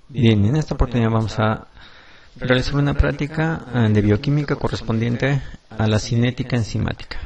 Bien, en esta oportunidad vamos a realizar una práctica de bioquímica correspondiente a la cinética enzimática.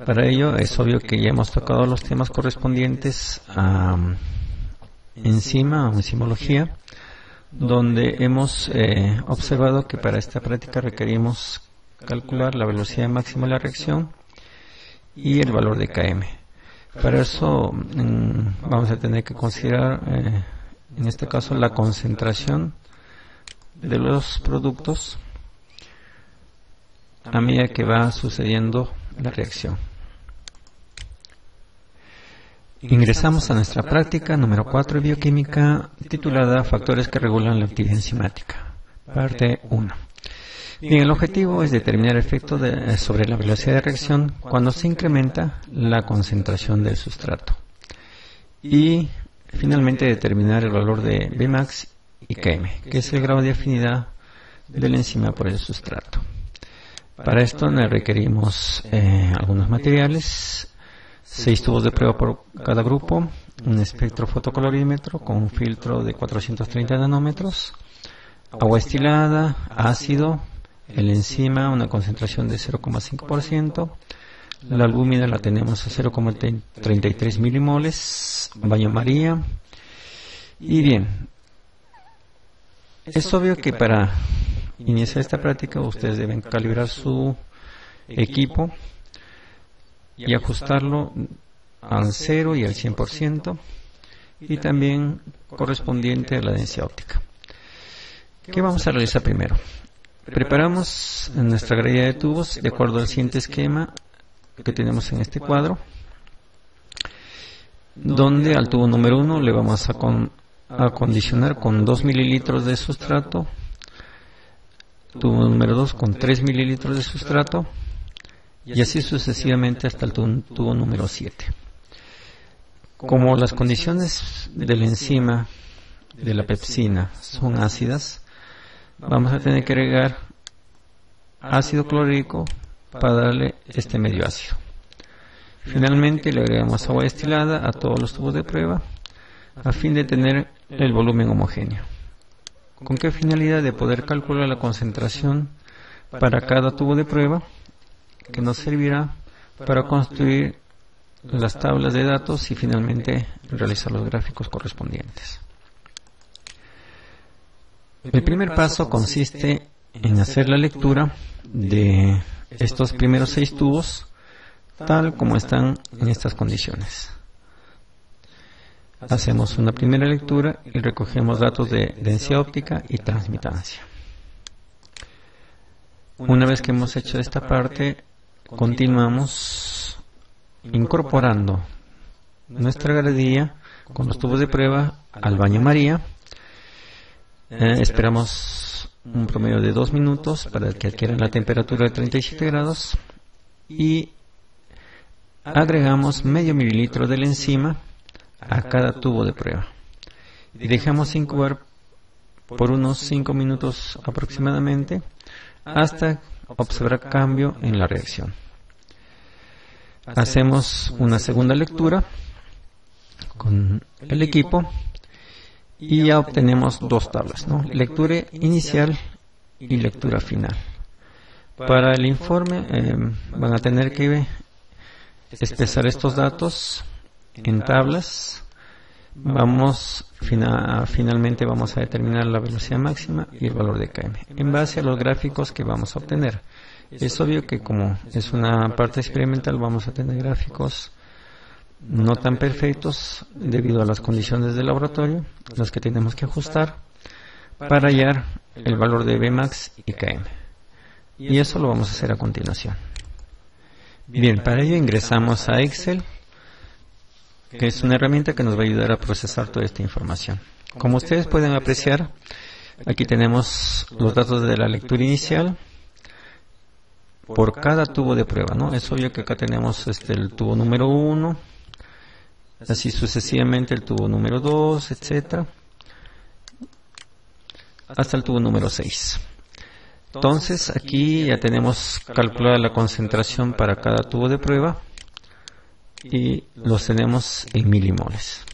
Para ello es obvio que ya hemos tocado los temas correspondientes a enzima o enzimología, donde hemos observado que para esta práctica requerimos calcular la velocidad máxima de la reacción y el valor de Km. Para eso vamos a tener que considerar en este caso la concentración de los productos a medida que va sucediendo la reacción. Ingresamos a nuestra práctica número 4 de bioquímica titulada Factores que regulan la actividad enzimática, parte 1. Bien, el objetivo es determinar el efecto sobre la velocidad de reacción cuando se incrementa la concentración del sustrato. Y finalmente determinar el valor de Bmax y Km, que es el grado de afinidad de la enzima por el sustrato. Para esto requerimos algunos materiales, 6 tubos de prueba por cada grupo, un espectrofotocolorímetro con un filtro de 430 nanómetros, agua destilada, ácido, el enzima una concentración de 0,5%, la albúmina la tenemos a 0,33 milimoles, baño María. Y bien, es obvio que para iniciar esta práctica ustedes deben calibrar su equipo y ajustarlo al 0 y al 100% y también correspondiente a la densidad óptica. ¿Qué vamos a realizar primero? Preparamos nuestra grilla de tubos de acuerdo al siguiente esquema que tenemos en este cuadro, donde al tubo número 1 le vamos a acondicionar con 2 mililitros de sustrato, tubo número 2 con 3 mililitros de sustrato y así sucesivamente hasta el tubo número 7. Como las condiciones de la enzima de la pepsina son ácidas, vamos a tener que agregar ácido clorhídrico para darle este medio ácido. Finalmente le agregamos agua destilada a todos los tubos de prueba a fin de tener el volumen homogéneo. ¿Con qué finalidad? De poder calcular la concentración para cada tubo de prueba, que nos servirá para construir las tablas de datos y finalmente realizar los gráficos correspondientes. El primer paso consiste en hacer la lectura de estos primeros 6 tubos tal como están en estas condiciones. Hacemos una primera lectura y recogemos datos de densidad óptica y transmitancia. Una vez que hemos hecho esta parte, continuamos incorporando nuestra gradilla con los tubos de prueba al baño María. Esperamos un promedio de 2 minutos para que adquieran la temperatura de 37 grados y agregamos medio mililitro de la enzima a cada tubo de prueba y dejamos incubar por unos 5 minutos aproximadamente hasta observar cambio en la reacción. Hacemos una segunda lectura con el equipo y ya obtenemos 2 tablas, ¿no? Lectura inicial y lectura final. Para el informe van a tener que expresar estos datos en tablas. Finalmente vamos a determinar la velocidad máxima y el valor de Km en base a los gráficos que vamos a obtener. Es obvio que como es una parte experimental vamos a tener gráficos no tan perfectos debido a las condiciones del laboratorio, las que tenemos que ajustar para hallar el valor de Bmax y Km. Y eso lo vamos a hacer a continuación. Bien, para ello ingresamos a Excel, que es una herramienta que nos va a ayudar a procesar toda esta información. Como ustedes pueden apreciar, aquí tenemos los datos de la lectura inicial por cada tubo de prueba, ¿no? Es obvio que acá tenemos el tubo número 1, así sucesivamente el tubo número 2, etcétera, hasta el tubo número 6. Entonces aquí ya tenemos calculada la concentración para cada tubo de prueba y los tenemos en milimoles.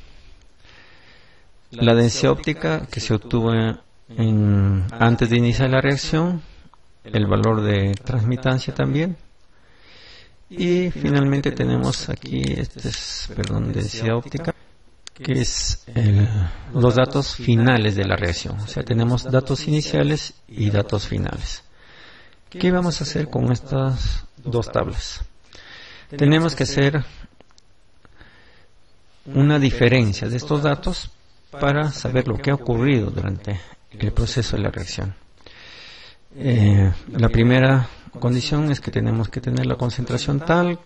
la densidad óptica que se obtuvo antes de iniciar la reacción, el valor de transmitancia también, y finalmente tenemos aquí densidad óptica, que es los datos finales de la reacción. O sea, tenemos datos iniciales y datos finales. ¿Qué vamos a hacer con estas dos tablas? Tenemos que hacer una diferencia de estos datos para saber lo que ha ocurrido durante el proceso de la reacción. La primera condición es que tenemos que tener la concentración tal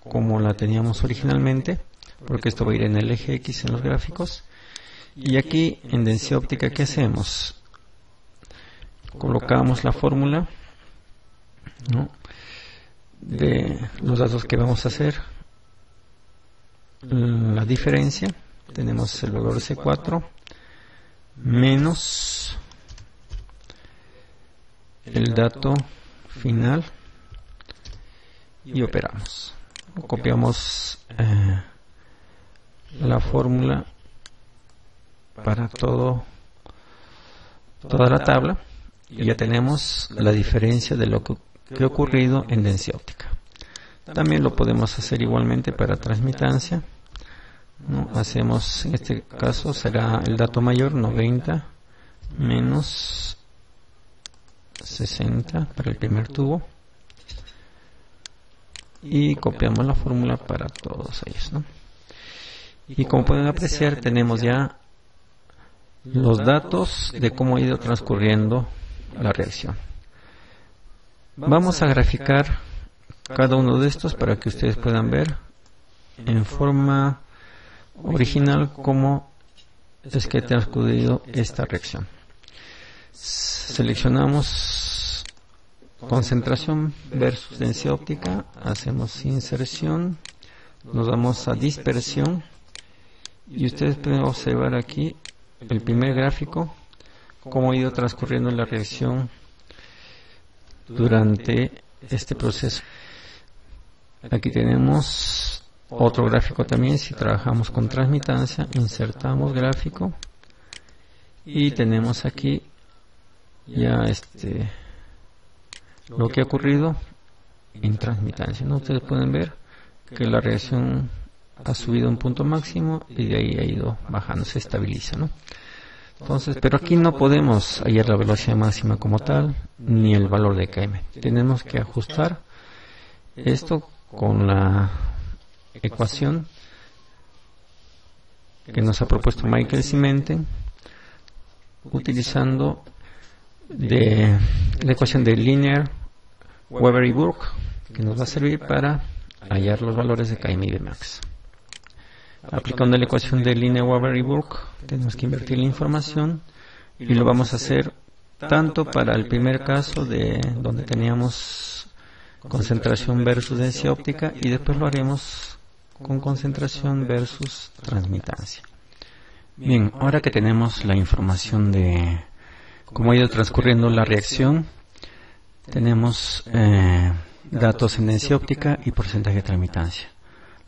como la teníamos originalmente, porque esto va a ir en el eje X en los gráficos. Y aquí en densidad óptica, ¿qué hacemos? Colocamos la fórmula, ¿no?, de los datos que vamos a hacer, la diferencia. Tenemos el valor de C4 menos el dato final y operamos. Copiamos la fórmula para toda la tabla y ya tenemos la diferencia de lo que ha ocurrido en densidad óptica. También lo podemos hacer igualmente para transmitancia, ¿no? Hacemos, en este caso será el dato mayor, 90 menos 60 para el primer tubo, y copiamos la fórmula para todos ellos, ¿no? Y como pueden apreciar, tenemos ya los datos de cómo ha ido transcurriendo la reacción. Vamos a graficar cada uno de estos para que ustedes puedan ver en forma original cómo es que ha transcurrido esta reacción. Seleccionamos concentración versus densidad óptica, hacemos inserción, nos vamos a dispersión y ustedes pueden observar aquí el primer gráfico, cómo ha ido transcurriendo la reacción durante este proceso. Aquí tenemos otro gráfico también. Si trabajamos con transmitancia, insertamos gráfico y tenemos aquí ya lo que ha ocurrido en transmitancia, ¿no? Ustedes pueden ver que la reacción ha subido un punto máximo y de ahí ha ido bajando, se estabiliza, ¿no? Entonces, pero aquí no podemos hallar la velocidad máxima como tal, ni el valor de Km. Tenemos que ajustar esto con la ecuación que nos ha propuesto Michael Simenten, utilizando la ecuación de Linear, Weber y Burke, que nos va a servir para hallar los valores de Km y Vmax. Aplicando la ecuación de Linear, Weber y Burke, tenemos que invertir la información y lo vamos a hacer tanto para el primer caso donde teníamos concentración versus densidad óptica, y después lo haremos con concentración versus transmitancia. Bien, ahora que tenemos la información de cómo ha ido transcurriendo la reacción, tenemos datos en densidad óptica y porcentaje de transmitancia.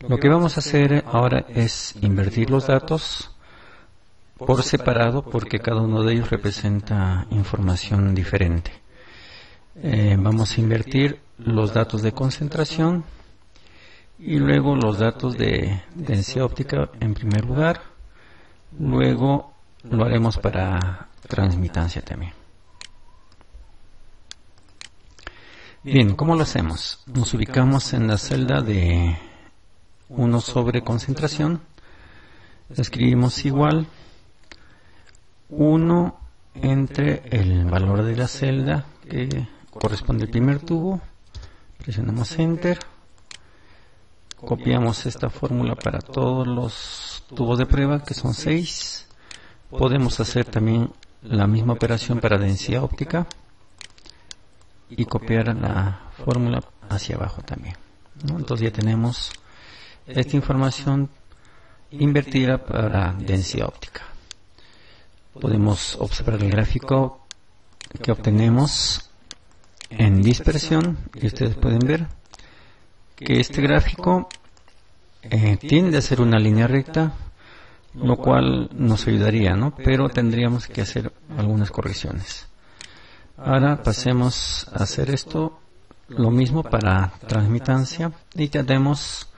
Lo que vamos a hacer ahora es invertir los datos por separado, porque cada uno de ellos representa información diferente. Vamos a invertir los datos de concentración y luego los datos de densidad óptica en primer lugar. Luego lo haremos para transmitancia también. Bien, ¿cómo lo hacemos? Nos ubicamos en la celda de 1 sobre concentración. Escribimos igual 1 entre el valor de la celda que corresponde al primer tubo. Presionamos Enter. Copiamos esta fórmula para todos los tubos de prueba, que son 6. Podemos hacer también la misma operación para densidad óptica y copiar la fórmula hacia abajo también, ¿no? Entonces ya tenemos esta información invertida para densidad óptica. Podemos observar el gráfico que obtenemos en dispersión y ustedes pueden ver que este gráfico tiende a ser una línea recta, lo cual nos ayudaría, ¿no? Pero tendríamos que hacer algunas correcciones. Ahora pasemos a hacer esto, lo mismo para transmitancia, y tenemos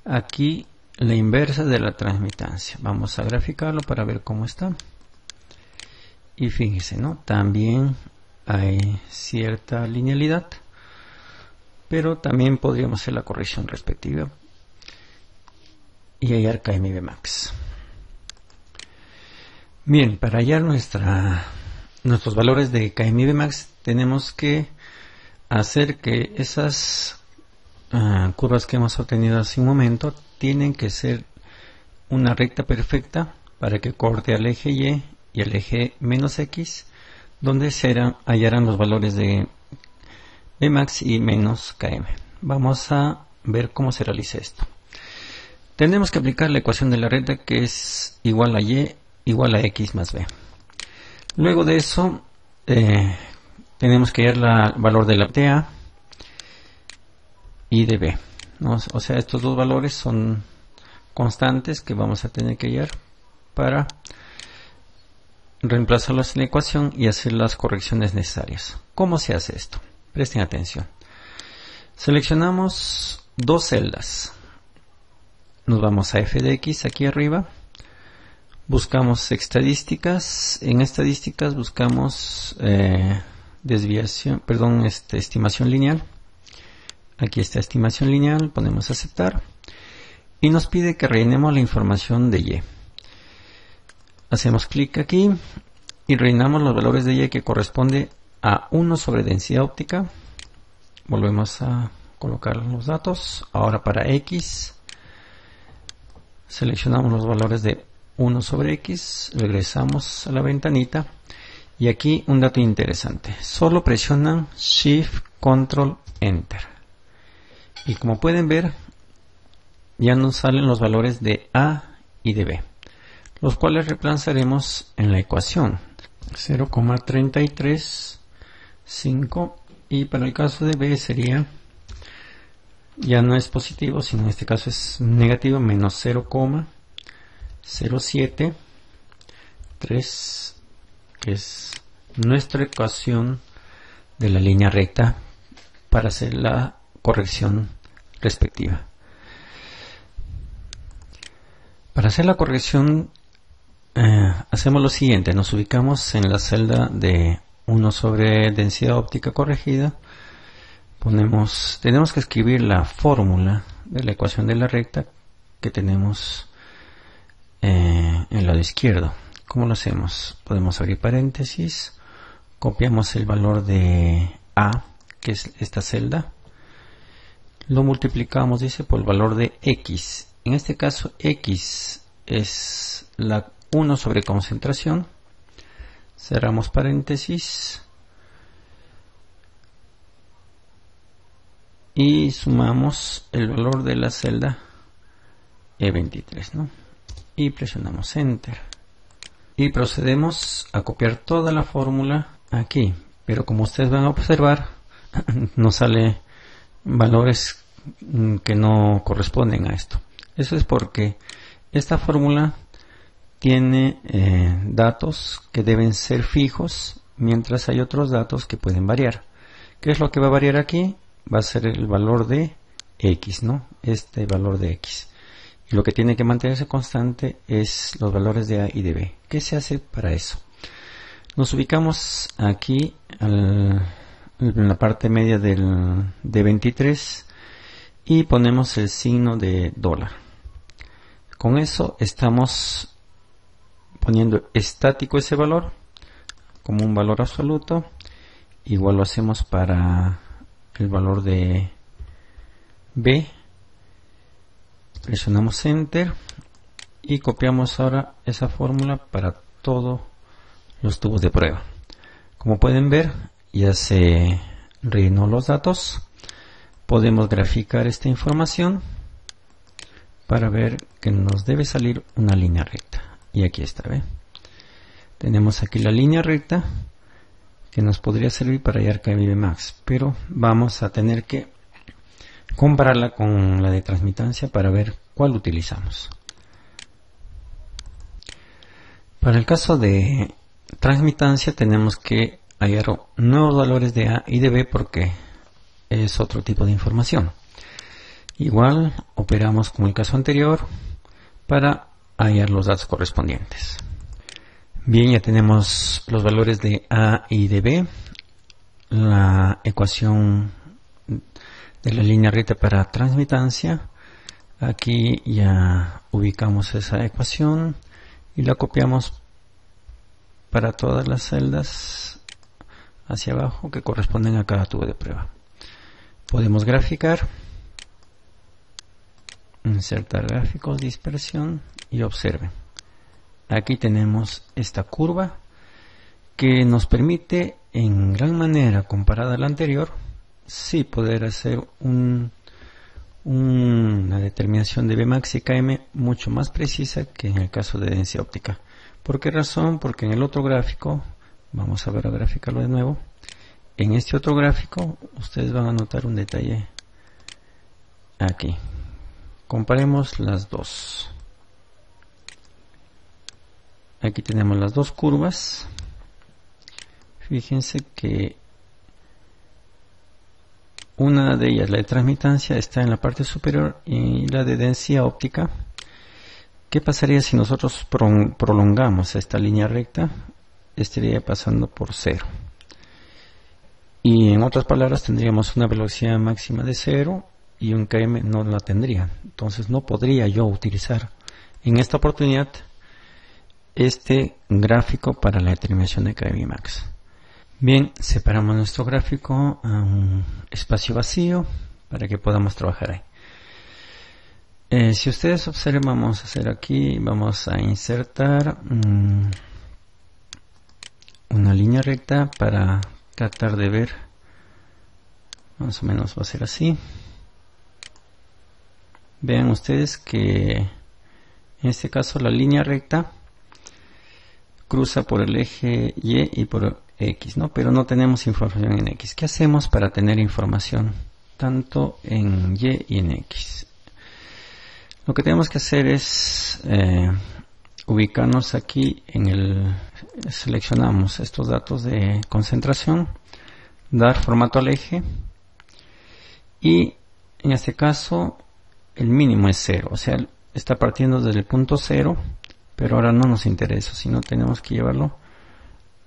aquí la inversa de la transmitancia. Vamos a graficarlo para ver cómo está. Y fíjense, ¿no? También hay cierta linealidad, pero también podríamos hacer la corrección respectiva y hallar KMV max. Bien, para hallar nuestros valores de KMV max tenemos que hacer que esas curvas que hemos obtenido hace un momento tienen que ser una recta perfecta para que corte al eje Y y al eje menos X, donde se hallarán los valores de Vmax y menos Km. Vamos a ver cómo se realiza esto. Tenemos que aplicar la ecuación de la recta, que es igual a Y igual a X más B. Luego de eso tenemos que hallar el valor de la TA y de B, ¿no? O sea, estos dos valores son constantes que vamos a tener que hallar para reemplazarlos en la ecuación y hacer las correcciones necesarias. ¿Cómo se hace esto? Presten atención. Seleccionamos dos celdas. Nos vamos a f de x aquí arriba. Buscamos estadísticas. En estadísticas buscamos estimación lineal. Aquí está estimación lineal. Ponemos aceptar. Y nos pide que rellenemos la información de y. Hacemos clic aquí y rellenamos los valores de y que corresponde a 1 sobre densidad óptica. Volvemos a colocar los datos. Ahora para x seleccionamos los valores de 1 sobre x, regresamos a la ventanita y aquí un dato interesante. Solo presionan Shift, Control, Enter. Y como pueden ver, ya nos salen los valores de A y de B, los cuales reemplazaremos en la ecuación. 0,335 y para el caso de B sería, ya no es positivo, sino en este caso es negativo, menos 0,073, que es nuestra ecuación de la línea recta para hacer la corrección respectiva. Para hacer la corrección hacemos lo siguiente: nos ubicamos en la celda de 1 sobre densidad óptica corregida. Tenemos que escribir la fórmula de la ecuación de la recta que tenemos en el lado izquierdo. ¿Cómo lo hacemos? Podemos abrir paréntesis, copiamos el valor de A, que es esta celda, lo multiplicamos, dice, por el valor de X. En este caso X es la 1 sobre concentración. Cerramos paréntesis y sumamos el valor de la celda E23, ¿no? Y presionamos Enter. Y procedemos a copiar toda la fórmula aquí. Pero como ustedes van a observar, nos sale valores que no corresponden a esto. Eso es porque esta fórmula tiene datos que deben ser fijos, mientras hay otros datos que pueden variar. ¿Qué es lo que va a variar aquí? Va a ser el valor de X, ¿no? Este valor de X. Y lo que tiene que mantenerse constante es los valores de A y de B. ¿Qué se hace para eso? Nos ubicamos aquí en la parte media de 23 y ponemos el signo de dólar. Con eso estamos poniendo estático ese valor como un valor absoluto. Igual lo hacemos para el valor de B. Presionamos Enter y copiamos ahora esa fórmula para todos los tubos de prueba. Como pueden ver, ya se rellenó los datos. Podemos graficar esta información para ver que nos debe salir una línea recta. Y aquí está, ¿ve? Tenemos aquí la línea recta que nos podría servir para hallar KMV max, pero vamos a tener que compararla con la de transmitancia para ver cuál utilizamos. Para el caso de transmitancia tenemos que hallar nuevos valores de A y de B porque es otro tipo de información. Igual operamos como el caso anterior para hallar los datos correspondientes. Bien, ya tenemos los valores de A y de B, la ecuación de la línea recta para transmitancia. Aquí ya ubicamos esa ecuación y la copiamos para todas las celdas hacia abajo que corresponden a cada tubo de prueba. Podemos graficar, insertar gráficos, dispersión y observen. Aquí tenemos esta curva que nos permite en gran manera comparada a la anterior sí poder hacer una determinación de Bmax y Km mucho más precisa que en el caso de densidad óptica. ¿Por qué razón? Porque en el otro gráfico, vamos a ver a graficarlo de nuevo, en este otro gráfico ustedes van a notar un detalle aquí. Comparemos las dos. Aquí tenemos las dos curvas. Fíjense que una de ellas, la de transmitancia, está en la parte superior y la de densidad óptica. ¿Qué pasaría si nosotros prolongamos esta línea recta? Estaría pasando por 0. Y en otras palabras tendríamos una velocidad máxima de 0 y un km no la tendría. Entonces no podría yo utilizar en esta oportunidad este gráfico para la determinación de Km max. Bien, separamos nuestro gráfico a un espacio vacío para que podamos trabajar ahí. Si ustedes observan, vamos a hacer aquí, vamos a insertar una línea recta para tratar de ver, más o menos va a ser así. Vean ustedes que en este caso la línea recta cruza por el eje Y y por X, ¿no? Pero no tenemos información en X. ¿Qué hacemos para tener información tanto en Y y en X? Lo que tenemos que hacer es ubicarnos aquí seleccionamos estos datos de concentración, dar formato al eje y en este caso el mínimo es 0, o sea, está partiendo desde el punto 0, pero ahora no nos interesa, sino tenemos que llevarlo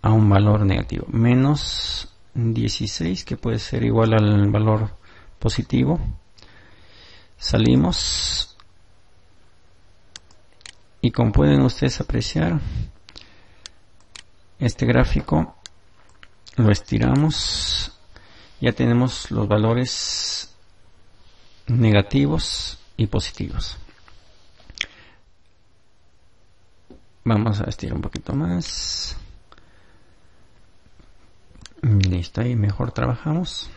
a un valor negativo, menos 16, que puede ser igual al valor positivo. Salimos y como pueden ustedes apreciar, este gráfico lo estiramos, ya tenemos los valores negativos y positivos. Vamos a estirar un poquito más. Listo, ahí mejor trabajamos.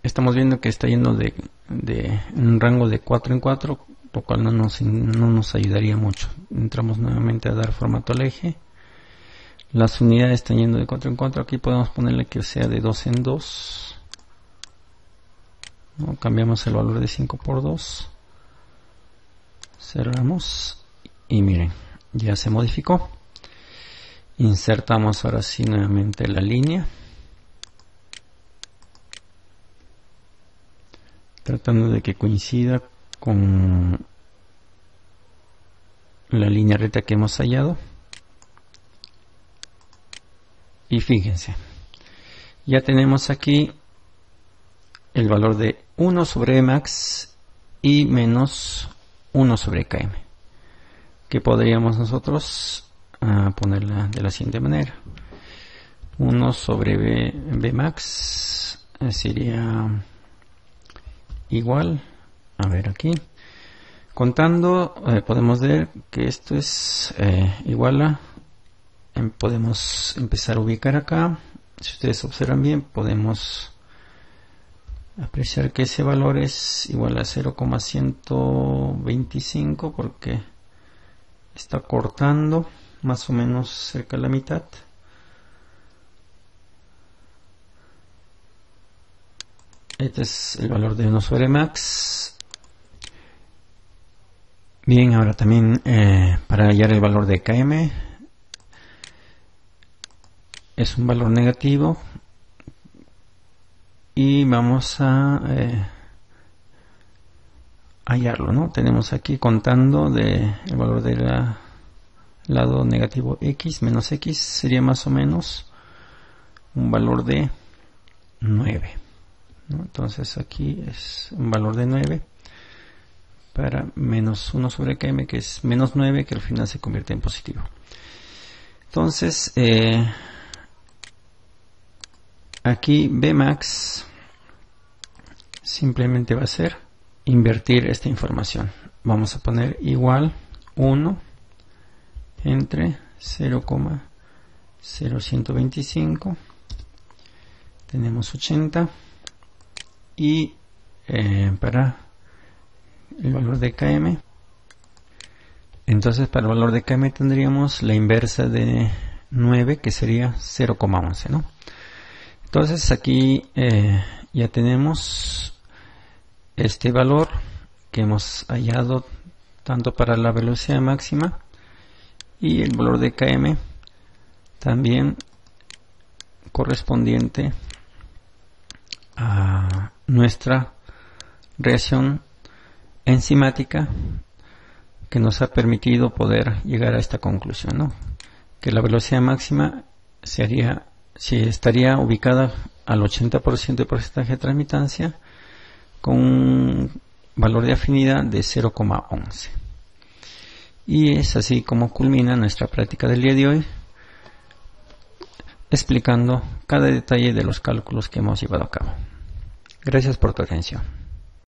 Estamos viendo que está yendo de un rango de 4 en 4, lo cual no nos ayudaría mucho. Entramos nuevamente a dar formato al eje. Las unidades están yendo de 4 en 4. Aquí podemos ponerle que sea de 2 en 2. ¿No? Cambiamos el valor de 5 por 2. Cerramos. Y miren, ya se modificó. Insertamos ahora sí nuevamente la línea. Tratando de que coincida con la línea recta que hemos hallado. Y fíjense, ya tenemos aquí el valor de 1 sobre Max y menos 1 sobre Km, que podríamos nosotros ponerla de la siguiente manera. 1 sobre Bmax sería igual, a ver aquí, contando podemos ver que esto es igual a, podemos empezar a ubicar acá. Si ustedes observan bien, podemos apreciar que ese valor es igual a 0,125 porque está cortando más o menos cerca de la mitad. Este es el valor de 1 sobre Max. Bien, ahora también para hallar el valor de km es un valor negativo y vamos a hallarlo, ¿no? Tenemos aquí contando el valor del lado negativo x menos x sería más o menos un valor de 9, ¿no? Entonces aquí es un valor de 9 para menos 1 sobre km, que es menos 9, que al final se convierte en positivo. Entonces aquí Bmax simplemente va a ser invertir esta información. Vamos a poner igual 1 entre 0,0125, tenemos 80, y para el valor de km, entonces para el valor de km tendríamos la inversa de 9, que sería 0,11, ¿no? Entonces aquí ya tenemos este valor que hemos hallado tanto para la velocidad máxima y el valor de km también correspondiente a nuestra reacción enzimática, que nos ha permitido poder llegar a esta conclusión, ¿no? Que la velocidad máxima estaría ubicada al 80% de porcentaje de transmitancia con un valor de afinidad de 0,11. Y es así como culmina nuestra práctica del día de hoy, explicando cada detalle de los cálculos que hemos llevado a cabo. Gracias por tu atención.